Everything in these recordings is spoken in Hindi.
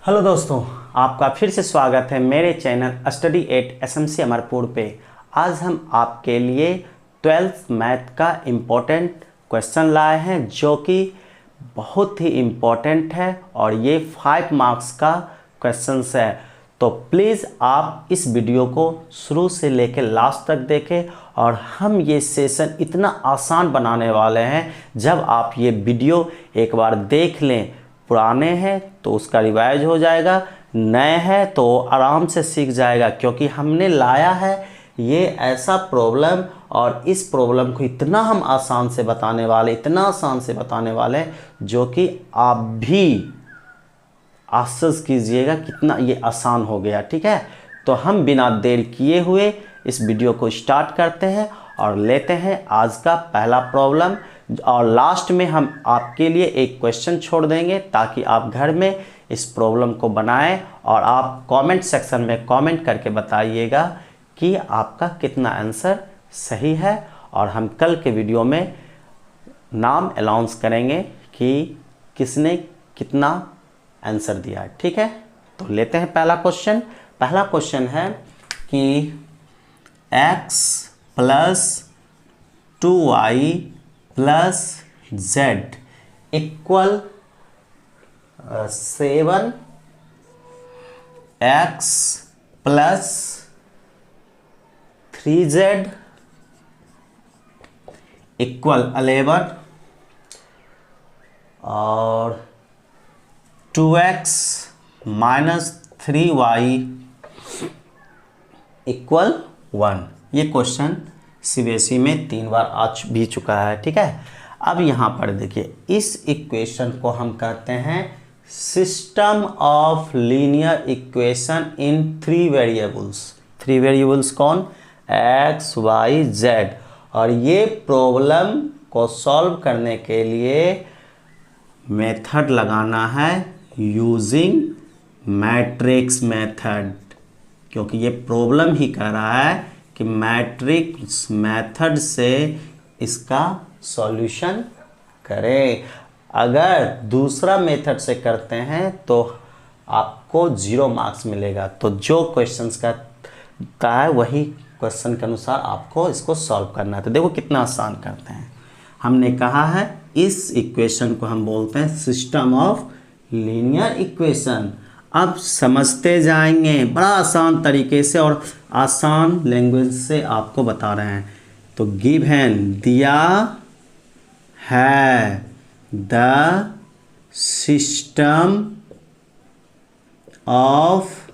हेलो दोस्तों, आपका फिर से स्वागत है मेरे channel study eight SMC Amarpur पे। आज हम आपके लिए 12th मैथ का इम्पोर्टेंट क्वेश्चन लाए हैं जो कि बहुत ही इम्पोर्टेंट है और ये 5 मार्क्स का क्वेश्चन है। तो प्लीज़ आप इस वीडियो को शुरू से लेकर लास्ट तक देखें और हम ये सेशन इतना आसान बनाने वाले हैं। जब आप ये वीडियो एक बार देख लें, पुराने हैं तो उसका रिवाइज हो जाएगा, नए हैं तो आराम से सीख जाएगा, क्योंकि हमने लाया है ये ऐसा प्रॉब्लम और इस प्रॉब्लम को इतना हम आसान से बताने वाले, इतना आसान से बताने वाले हैं जो कि आप भी आश्चर्य कीजिएगा कितना ये आसान हो गया। ठीक है, तो हम बिना देर किए हुए इस वीडियो को स्टार्ट करते हैं और लेते हैं आज का पहला प्रॉब्लम। और लास्ट में हम आपके लिए एक क्वेश्चन छोड़ देंगे ताकि आप घर में इस प्रॉब्लम को बनाएं और आप कमेंट सेक्शन में कमेंट करके बताइएगा कि आपका कितना आंसर सही है। और हम कल के वीडियो में नाम अनाउंस करेंगे कि किसने कितना आंसर दिया है। ठीक है, तो लेते हैं पहला क्वेश्चन। पहला क्वेश्चन है कि x plus 2y plus z equal 7, x plus 3z equal 11 और 2x माइनस 3y इक्वल 1। ये क्वेश्चन सीबीएसई में 3 बार आ भी चुका है। ठीक है, अब यहाँ पर देखिए, इस इक्वेशन को हम कहते हैं system of linear equation in 3 variables. 3 variables कौन? x, y, z। और ये प्रॉब्लम को सॉल्व करने के लिए मेथड लगाना है यूजिंग मैट्रिक्स मेथड, क्योंकि ये प्रॉब्लम ही कह रहा है कि मैट्रिक्स मेथड से इसका सॉल्यूशन करें। अगर दूसरा मेथड से करते हैं तो आपको 0 मार्क्स मिलेगा। तो जो क्वेश्चंस का है वही क्वेश्चन के अनुसार आपको इसको सॉल्व करना है। तो देखो कितना आसान करते हैं। हमने कहा है इस इक्वेशन को हम बोलते हैं सिस्टम ऑफ लीनियर इक्वेशन। अब समझते जाएंगे बड़ा आसान तरीके से और आसान लैंग्वेज से आपको बता रहे हैं। तो गिवन दिया है the system of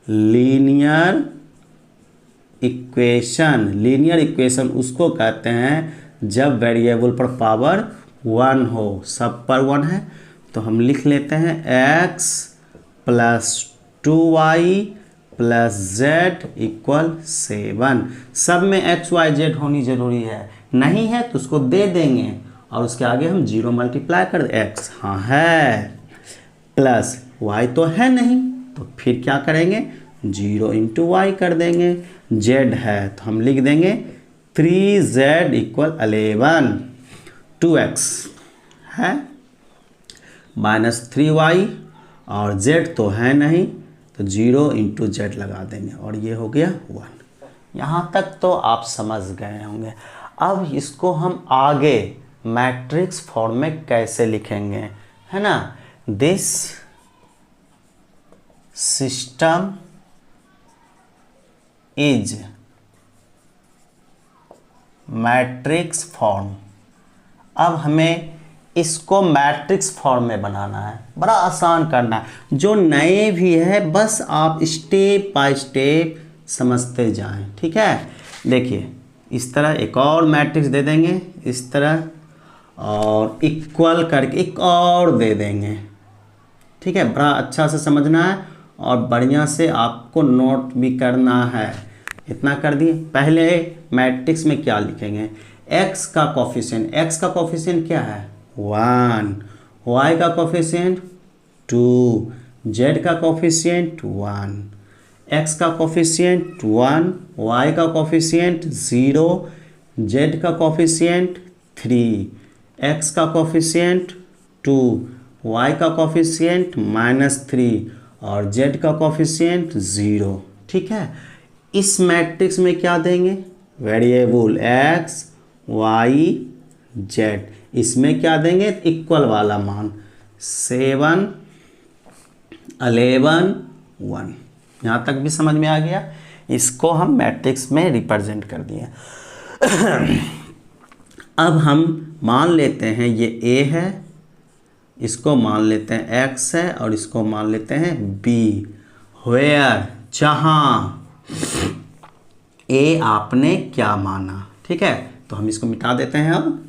linear equation. Linear equation उसको कहते हैं जब वेरिएबल पर पावर 1 हो। सब पर 1 है तो हम लिख लेते हैं x plus 2y plus z equal 7। सब में x y z होनी जरूरी है, नहीं है तो उसको दे देंगे और उसके आगे हम 0 मल्टीप्लाई कर दें। x हाँ है, प्लस y तो है नहीं तो फिर क्या करेंगे 0 इंटू वाई कर देंगे। z है तो हम लिख देंगे 3z इक्वल 11। 2x है माइनस 3y और z तो है नहीं तो 0 इंटू जेड लगा देंगे और ये हो गया 1। यहाँ तक तो आप समझ गए होंगे। अब इसको हम आगे मैट्रिक्स फॉर्म में कैसे लिखेंगे, है ना। This system is matrix form. अब हमें इसको मैट्रिक्स फॉर्म में बनाना है, बड़ा आसान करना है। जो नए भी है बस आप स्टेप बाय स्टेप समझते जाएं। ठीक है, देखिए इस तरह एक और मैट्रिक्स दे देंगे, इस तरह और इक्वल करके एक और दे देंगे। ठीक है, बड़ा अच्छा से समझना है और बढ़िया से आपको नोट भी करना है। इतना कर दिए। पहले मैट्रिक्स में क्या लिखेंगे, x का कोफिशिएंट। x का कोफिशिएंट क्या है 1, y का कोफिशिएंट 2, z का कोफिशिएंट 1, x का कोफिशिएंट 1, y का कोफिशिएंट 0, z का कोफिशिएंट 3, x का कोफिशिएंट 2, y का कॉफिशिएंट -3 और z का कॉफिशिएंट 0। ठीक है, इस मैट्रिक्स में क्या देंगे, वेरिएबल x y z, इसमें क्या देंगे, इक्वल वाला मान 7 11 1। यहाँ तक भी समझ में आ गया। इसको हम मैट्रिक्स में रिप्रेजेंट कर दिए। अब हम मान लेते हैं ये a है, इसको मान लेते हैं x है और इसको मान लेते हैं b। वेयर, जहाँ a आपने क्या माना। ठीक है, तो हम इसको मिटा देते हैं। अब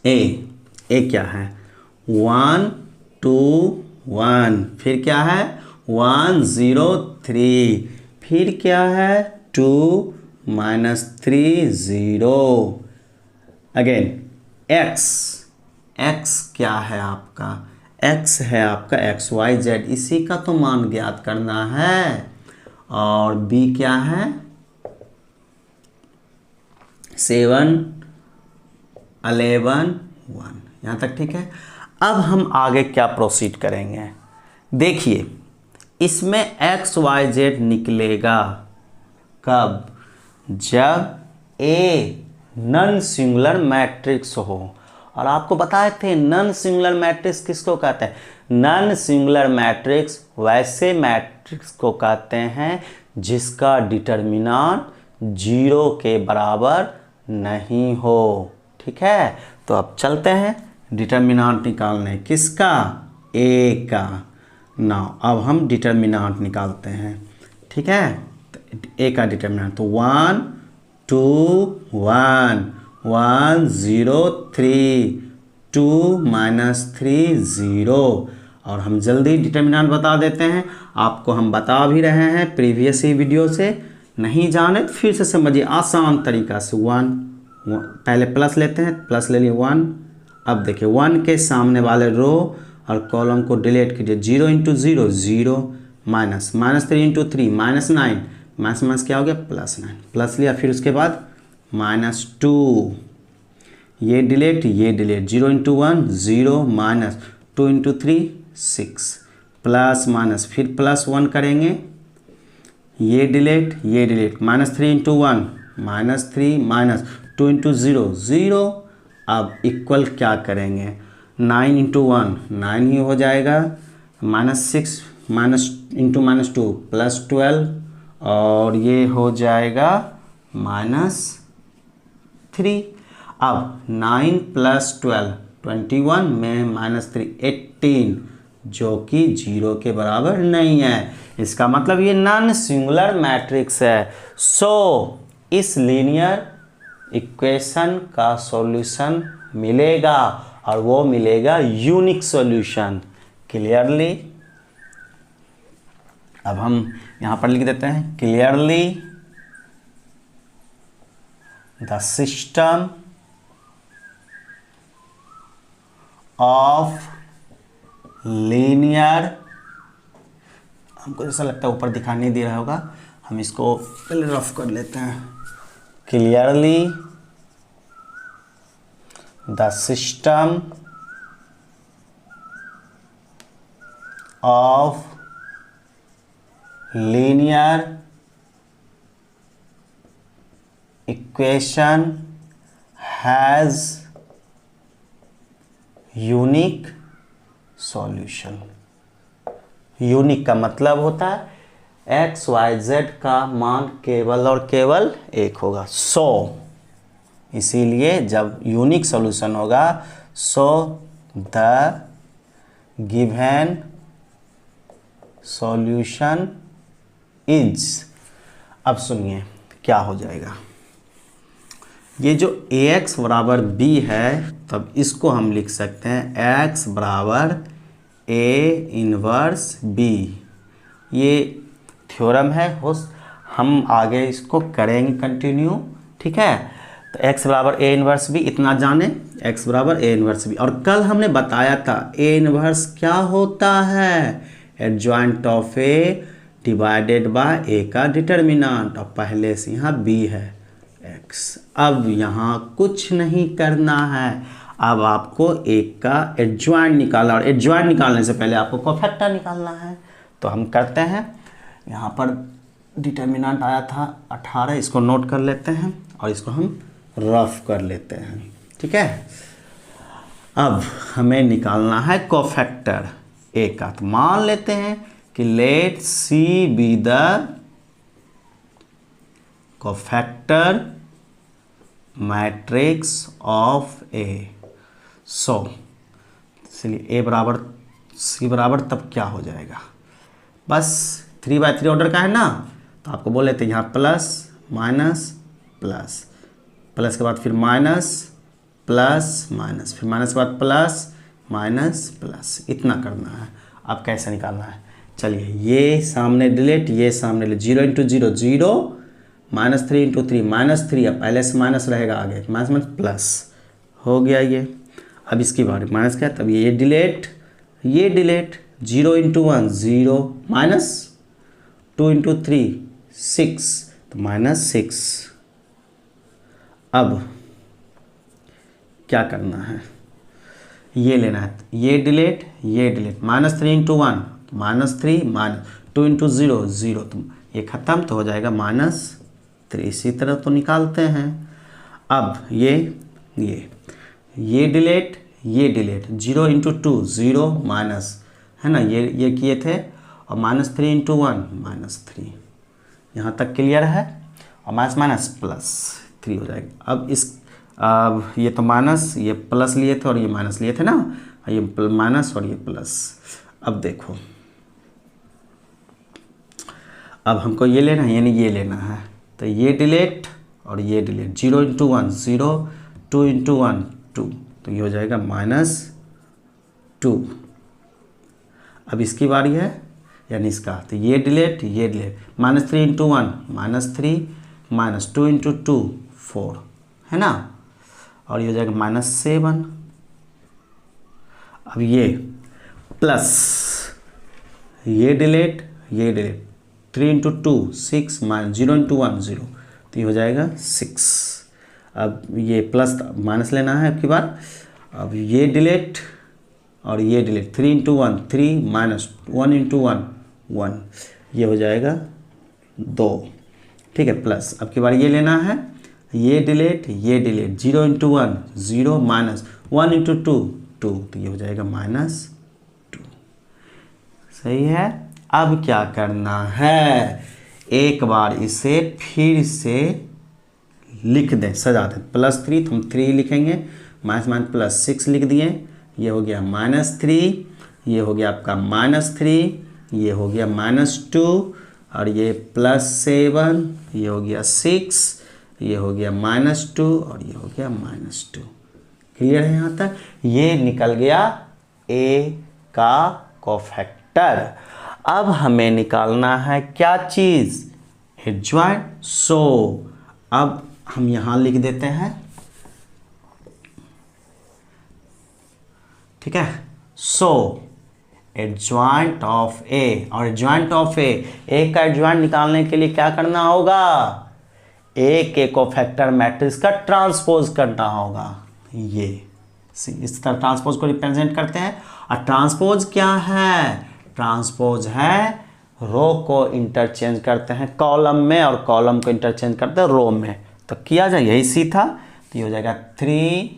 a क्या है, 1 2 1, फिर क्या है 1 0 3, फिर क्या है 2 -3 0। अगेन x क्या है आपका, x है आपका x y z, इसी का तो मान ज्ञात करना है। और b क्या है 7 11 1। यहाँ तक ठीक है। अब हम आगे क्या प्रोसीड करेंगे, देखिए इसमें x y z निकलेगा कब, जब a नॉन सिंगुलर मैट्रिक्स हो। और आपको बताए थे नॉन सिंगुलर मैट्रिक्स किसको कहते हैं, नॉन सिंगुलर मैट्रिक्स वैसे मैट्रिक्स को कहते हैं जिसका डिटर्मिनेंट 0 के बराबर नहीं हो। ठीक है, तो अब चलते हैं डिटर्मिनेंट निकालने, किसका, a का। नाउ अब हम डिटर्मिनेंट निकालते हैं। ठीक है, तो a का डिटर्मिनेंट तो 1 2 1 1 0 3 2 -3 0। और हम जल्दी डिटर्मिनेंट बता देते हैं, आपको हम बता भी रहे हैं प्रीवियस ही वीडियो से, नहीं जाने तो फिर से समझिए आसान तरीका से। 1 पहले प्लस लेते हैं, प्लस ले लिए 1। अब देखिए 1 के सामने वाले रो और कॉलम को डिलीट कीजिए, 0 × 0 0, -3 × 3 -9, माइनस क्या हो गया +9, प्लस लिया, फिर उसके बाद -2, ये डिलीट 0 × 1 0, -2 × 3 6, प्लस माइनस फिर +1 करेंगे, ये डिलीट -3 × 1 -3, -2 × 0 0। अब इक्वल क्या करेंगे, 9 × 1 9 ही हो जाएगा, -6 × -2 +12, और ये हो जाएगा -3। अब 9 + 12 21 में -3 18, जो कि 0 के बराबर नहीं है। इसका मतलब ये नॉन सिंगुलर मैट्रिक्स है। सो इस लीनियर इक्वेशन का सॉल्यूशन मिलेगा, और वो मिलेगा यूनिक सॉल्यूशन। क्लियरली, अब हम यहाँ पर लिख देते हैं, clearly the system of linear, हमको ऐसा लगता है ऊपर दिखाई नहीं दे रहा होगा, हम इसको पहले रफ कर लेते हैं। Clearly the system of linear equation has unique solution. Unique का मतलब होता है एक्स वाई जेड का मान केवल और केवल एक होगा। सो इसीलिए जब यूनिक सॉल्यूशन होगा, so the given solution is, अब सुनिए क्या हो जाएगा, ये जो ax बराबर b है, तब इसको हम लिख सकते हैं x बराबर a इनवर्स b। ये थ्योरम है, हम आगे इसको करेंगे कंटिन्यू। ठीक है, तो x बराबर a इनवर्स b इतना जाने, x बराबर a इनवर्स b। और कल हमने बताया था a इनवर्स क्या होता है, adjoint of a divided by a का डिटर्मिनेंट, और पहले से यहाँ b है x। अब यहाँ कुछ नहीं करना है, अब आपको एक का एडजॉइंट निकालना, और एडजॉइंट निकालने से पहले आपको कोफैक्टर निकालना है। तो हम करते हैं, यहाँ पर डिटर्मिनेंट आया था 18, इसको नोट कर लेते हैं और इसको हम रफ कर लेते हैं, ठीक है। अब हमें निकालना है कोफैक्टर ए का। तो मान लेते हैं कि let C B the cofactor matrix of A. So चलिए ए बराबर सी बराबर तब क्या हो जाएगा, बस 3/3 ऑर्डर का है ना, तो आपको बोले थे यहाँ प्लस माइनस प्लस, प्लस के बाद फिर माइनस प्लस माइनस, फिर माइनस के बाद प्लस माइनस प्लस, इतना करना है। अब कैसे निकालना है, चलिए ये सामने डिलीट, ये सामने डिलीट, 0 इंटू 0 0, -3 इंटू 3 -3, अब पहले से माइनस रहेगा आगे, माइनस माइनस प्लस हो गया ये। अब इसकी बारी माइनस क्या, तब ये डिलीट, ये डिलीट, 0 इंटू 1 0, माइनस 2 इंटू 3 6, तो -6। अब क्या करना है, ये लेना है, ये डिलीट, -3 इंटू 1 -3, -2 इंटू 0 0, तो ये ख़त्म, तो हो जाएगा -3। इसी तरह तो निकालते हैं। अब ये डिलीट, 0 इंटू 2 0, माइनस है ना, ये किए थे, और -3 इंटू 1 -3, यहाँ तक क्लियर है, और माइनस माइनस प्लस 3 हो जाएगा। अब ये तो माइनस, ये प्लस लिए थे और ये माइनस लिए थे ना, ये माइनस और ये प्लस। अब देखो, अब हमको ये लेना है, यानी ये लेना है, तो ये डिलीट और ये डिलीट, 0 इंटू 1 0, 2 इंटू 1 2, तो ये हो जाएगा -2। अब इसकी बारी है, यानी इसका, तो ये डिलीट, -3 इंटू 1 -3, -2 इंटू 2 4, है ना, और ये हो जाएगा -7। अब ये प्लस, ये डिलीट, 3 इंटू 2 6, -0 इंटू 1 0, तो ये हो जाएगा 6। अब ये प्लस माइनस लेना है अब की बार। अब ये डिलीट और ये डिलीट, 3 इंटू 1 3, -1 इंटू 1 1, ये हो जाएगा 2, ठीक है, प्लस। अब की बार ये लेना है, ये डिलीट, 0 इंटू 1 0, -1 इंटू 2 2, तो ये हो जाएगा -2। सही है। अब क्या करना है, एक बार इसे फिर से लिख दें, सजा दें, +3 तो हम 3 लिखेंगे, माइनस +6 लिख दिए, ये हो गया -3, ये हो गया आपका -3, ये हो गया -2, और ये +7, ये हो गया 6, ये हो गया -2, और ये हो गया -2। क्लियर है यहाँ तक, ये निकल गया ए का कोफैक्टर। अब हमें निकालना है क्या चीज़, एडजॉइंट। सो अब हम यहाँ लिख देते हैं, ठीक है। सो एडजॉइंट ऑफ ए, और एडजॉइंट ऑफ ए का एडजॉइंट निकालने के लिए क्या करना होगा, ए के कोफैक्टर मैट्रिक्स का ट्रांसपोज करना होगा। ये इस तरह ट्रांसपोज को रिप्रेजेंट करते हैं। और ट्रांसपोज क्या है, ट्रांसपोज है रो को इंटरचेंज करते हैं कॉलम में, और कॉलम को इंटरचेंज करते हैं रो में। तो किया जाए, यही सी था, तो ये हो जाएगा 3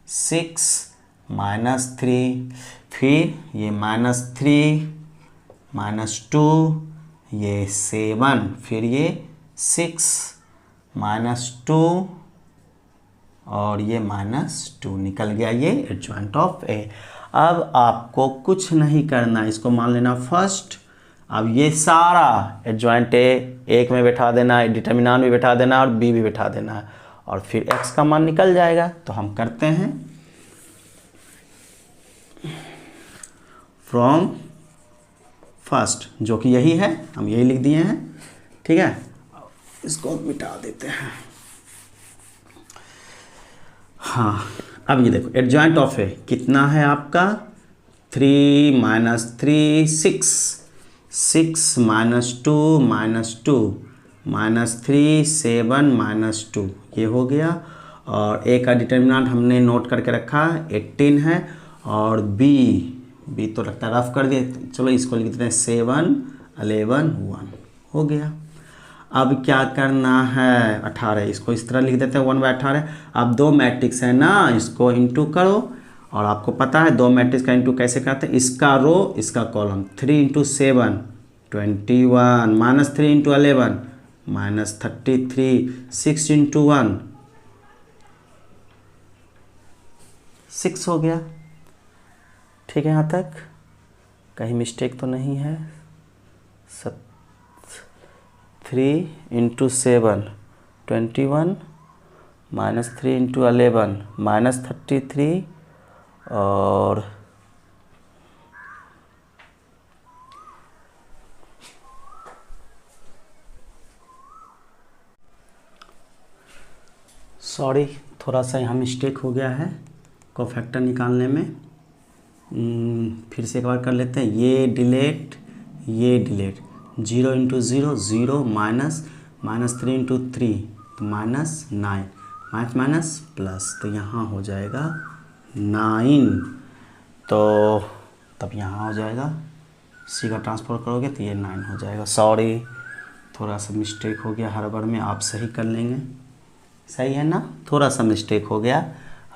6 -3, फिर ये -3 -2, ये 7, फिर ये 6 -2, और ये -2, निकल गया ये एडजॉइंट ऑफ ए। अब आपको कुछ नहीं करना, इसको मान लेना फर्स्ट। अब ये सारा एडजॉइंट ए एक में बैठा देना, डिटर्मिनेंट भी बैठा देना और बी भी बैठा देना, और फिर एक्स का मान निकल जाएगा। तो हम करते हैं, फ्रॉम फर्स्ट, जो कि यही है, हम यही लिख दिए हैं, ठीक है। इसको मिटा देते हैं। हाँ, अब ये देखो, एडजॉइंट ऑफ ए कितना है आपका, 3 -3 6, 6 -2 -2, -3 7 -2 ये हो गया। और ए का डिटर्मिनेंट हमने नोट करके रखा 18 है। और बी तो लगता है रफ कर दिए, चलो इसको लिख देते हैं 7 11 1 हो गया। अब क्या करना है 18, इसको इस तरह लिख देते हैं 1/18। अब दो मैट्रिक्स है ना, इसको इंटू करो। और आपको पता है दो मैट्रिक्स का इंटू कैसे करते हैं, इसका रो इसका कॉलम। 3 × 7 21 -3 × 11 -33 6 × 1 6 हो गया। ठीक है, यहाँ तक कहीं मिस्टेक तो नहीं है। 3 × 7 21 -3 × 11 -33 और सॉरी थोड़ा सा यहाँ मिस्टेक हो गया है कोफैक्टर निकालने में। फिर से एक बार कर लेते हैं। ये डिलीट 0 × 0 0 -3 × 3 तो -9 माइनस प्लस, तो यहाँ हो जाएगा 9। तो तब यहाँ हो जाएगा, सी का ट्रांसफर करोगे तो ये 9 हो जाएगा। सॉरी थोड़ा सा मिस्टेक हो गया, हर बार में आप सही कर लेंगे। सही है ना, थोड़ा सा मिस्टेक हो गया।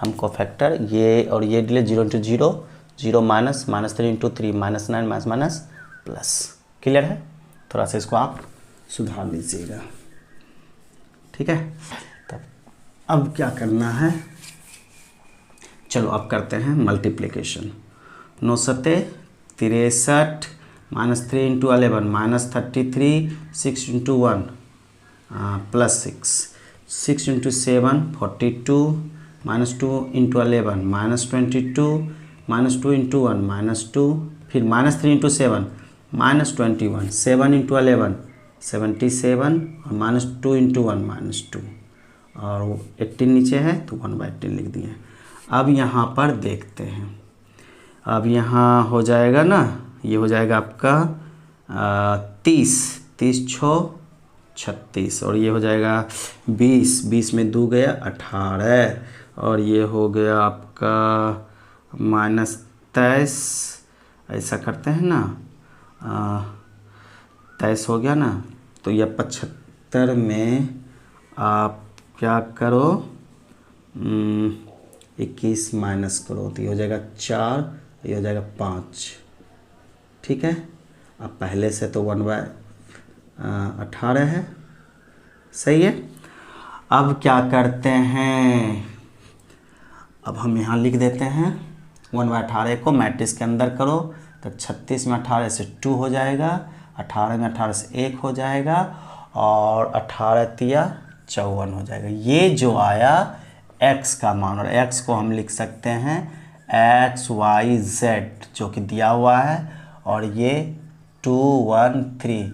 हमको फैक्टर ये और ये डिलीट 0 × 0 0 -3 × 3 -9 माइनस प्लस। क्लियर है, थोड़ा सा इसको आप सुधार लीजिएगा। ठीक है, तब अब क्या करना है, चलो अब करते हैं मल्टीप्लिकेशन। 9 सत्ते 63 -3 × 11 -33 6 × 1 +6 6 × 7 42 -2 × 11 -22 -2 × 1 -2 फिर -3 × 7 -21 7 × 11 77 और -2 × 1 -2 और 18 नीचे है तो 1/18 लिख दिए। अब यहाँ पर देखते हैं, अब यहाँ हो जाएगा ना, ये हो जाएगा आपका 30 6 36 और ये हो जाएगा 20 में 2 गया 18 और ये हो गया आपका -23। ऐसा करते हैं ना, 23 हो गया ना, तो यह 75 में आप क्या करो 21 माइनस करो तो ये हो जाएगा 4, ये हो जाएगा 5। ठीक है, अब पहले से तो 1/18 है, सही है। अब क्या करते हैं, अब हम यहाँ लिख देते हैं 1/18 को मैट्रिक्स के अंदर करो तो 36 में 18 से 2 हो जाएगा, 18 में 18 से 1 हो जाएगा और 18 तिया 54 हो जाएगा। ये जो आया x का मान, और x को हम लिख सकते हैं x y z जो कि दिया हुआ है और ये 2 1 3।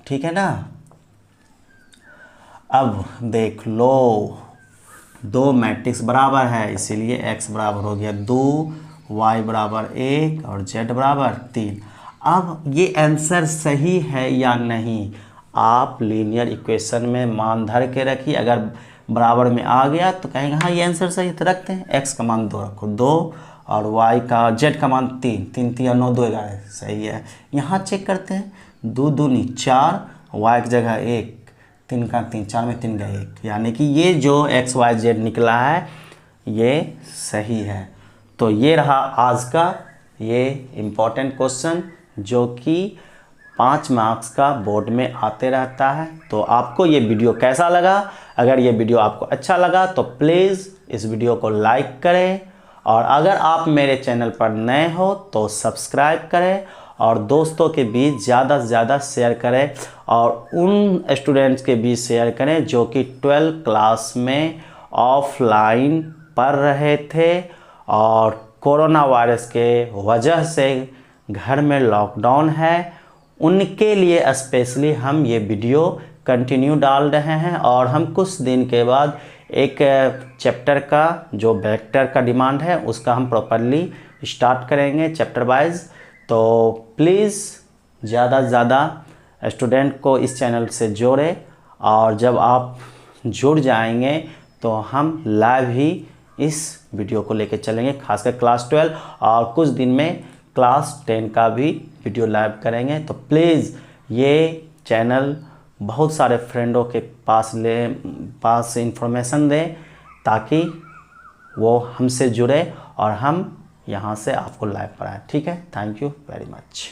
ठीक है ना, अब देख लो दो मैट्रिक्स बराबर है इसीलिए x बराबर हो गया 2, y बराबर 1 और z बराबर 3। अब ये आंसर सही है या नहीं आप लीनियर इक्वेशन में मान धर के रखिए, अगर बराबर में आ गया तो कहेंगे हाँ ये आंसर सही, तो रखते हैं। x का मान 2 रखो 2 और y का z का मान 3 3 3 9 2 11 सही है। यहाँ चेक करते हैं 2 दूनी 4, y की जगह 1 3 का 3 4 में 3 का 1, यानी कि ये जो x y z निकला है ये सही है। तो ये रहा आज का ये इम्पोर्टेंट क्वेश्चन जो कि 5 मार्क्स का बोर्ड में आते रहता है। तो आपको ये वीडियो कैसा लगा, अगर ये वीडियो आपको अच्छा लगा तो प्लीज़ इस वीडियो को लाइक करें और अगर आप मेरे चैनल पर नए हो तो सब्सक्राइब करें और दोस्तों के बीच ज़्यादा से ज़्यादा शेयर करें और उन स्टूडेंट्स के बीच शेयर करें जो कि 12th क्लास में ऑफलाइन पढ़ रहे थे और कोरोना वायरस के वजह से घर में लॉकडाउन है। उनके लिए स्पेशली हम ये वीडियो कंटिन्यू डाल रहे हैं और हम कुछ दिन के बाद एक चैप्टर का जो वेक्टर का डिमांड है उसका हम प्रॉपरली स्टार्ट करेंगे चैप्टर वाइज। तो प्लीज़ ज़्यादा से ज़्यादा स्टूडेंट को इस चैनल से जोड़े, और जब आप जुड़ जाएंगे तो हम लाइव ही इस वीडियो को लेकर चलेंगे, खासकर क्लास 12, और कुछ दिन में क्लास 10 का भी वीडियो लाइव करेंगे। तो प्लीज़ ये चैनल बहुत सारे फ्रेंडों के पास इंफॉर्मेशन दें, ताकि वो हमसे जुड़े और हम यहाँ से आपको लाइव पढ़ाएं। ठीक है, थैंक यू वेरी मच।